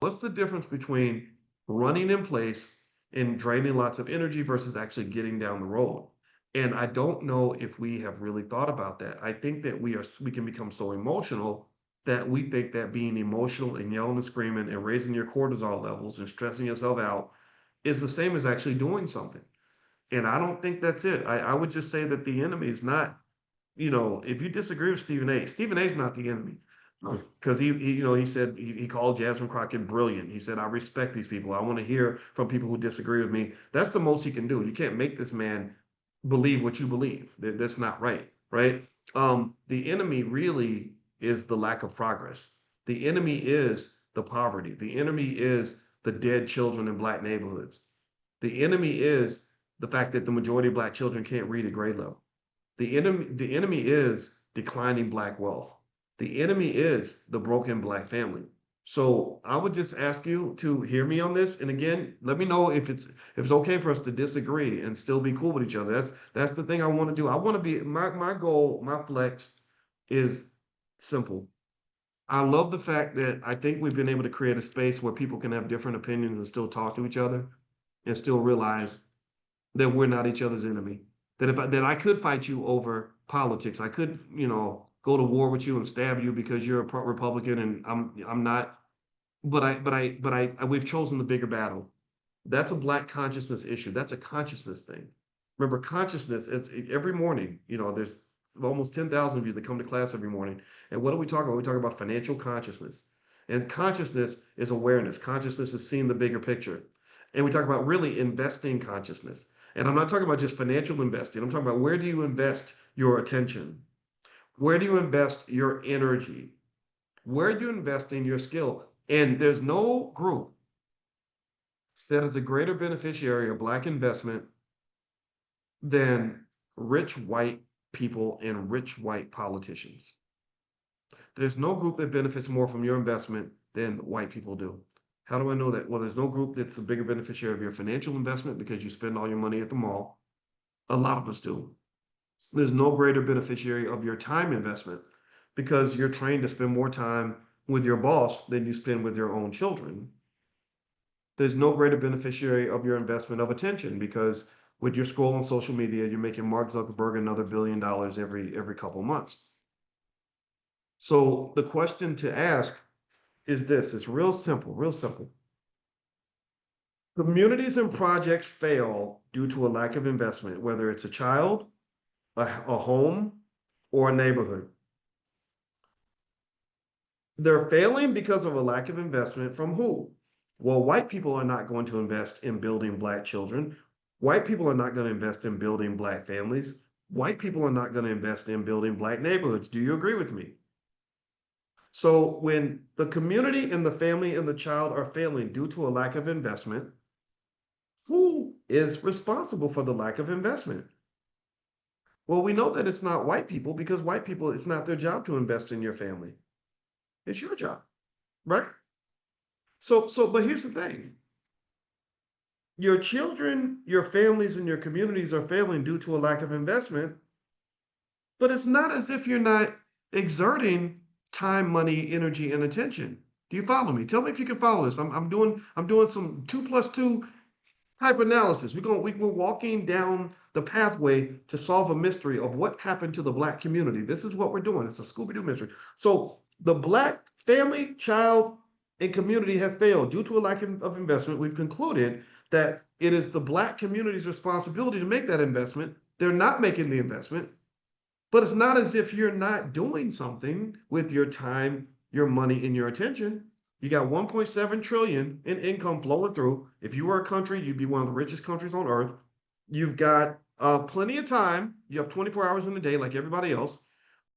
What's the difference between running in place and draining lots of energy versus actually getting down the road? And I don't know if we have really thought about that. I think that we can become so emotional that we think that being emotional and yelling and screaming and raising your cortisol levels and stressing yourself out is the same as actually doing something. And I don't think that's it. I would just say that the enemy is not, if you disagree with Stephen A is not the enemy. Because he said he called Jasmine Crockett brilliant. He said, I respect these people. I want to hear from people who disagree with me. That's the most he can do. You can't make this man believe what you believe. That's not right, right? The enemy really is the lack of progress. The enemy is the poverty. The enemy is the dead children in black neighborhoods. The enemy is the fact that the majority of black children can't read at grade level. The enemy is declining black wealth. The enemy is the broken black family. So I would just ask you to hear me on this. And again, let me know if it's okay for us to disagree and still be cool with each other. That's the thing I want to do. I want to be my goal, my flex is simple. I love the fact that I think we've been able to create a space where people can have different opinions and still talk to each other and still realize that we're not each other's enemy. That I could fight you over politics. I could, go to war with you and stab you because you're a Republican and I'm not. But we've chosen the bigger battle. That's a black consciousness issue. That's a consciousness thing. Remember, consciousness is every morning, there's almost 10,000 of you that come to class every morning. And what are we talking about? We talk about financial consciousness. And consciousness is awareness. Consciousness is seeing the bigger picture. And we talk about really investing consciousness. And I'm not talking about just financial investing. I'm talking about where do you invest your attention? Where do you invest your energy? Where do you invest in your skill? And there's no group that is a greater beneficiary of black investment than rich white people and rich white politicians. There's no group that benefits more from your investment than white people do. How do I know that? Well, there's no group that's a bigger beneficiary of your financial investment because you spend all your money at the mall. A lot of us do. There's no greater beneficiary of your time investment because you're trained to spend more time with your boss than you spend with your own children. There's no greater beneficiary of your investment of attention because with your scroll on social media, you're making Mark Zuckerberg another $1 billion every couple of months. So the question to ask is this. It's real simple, real simple. Communities and projects fail due to a lack of investment, whether it's a child, a home, or a neighborhood. They're failing because of a lack of investment from who? Well, white people are not going to invest in building black children. White people are not going to invest in building black families. White people are not going to invest in building black neighborhoods. Do you agree with me? So when the community and the family and the child are failing due to a lack of investment, who is responsible for the lack of investment? Well, we know that it's not white people because white people, it's not their job to invest in your family. It's your job, right? But here's the thing. Your children, your families, and your communities are failing due to a lack of investment, but it's not as if you're not exerting time, money, energy, and attention. Do you follow me? Tell me if you can follow this. I'm doing some 2+2 type analysis. We're walking down the pathway to solve a mystery of what happened to the black community. This is what we're doing. It's a Scooby-Doo mystery. So the black family, child, and community have failed due to a lack of investment. We've concluded that it is the black community's responsibility to make that investment. They're not making the investment, but it's not as if you're not doing something with your time, your money, and your attention. You got 1.7 trillion in income flowing through. If you were a country, you'd be one of the richest countries on earth. You've got plenty of time. You have 24 hours in a day like everybody else.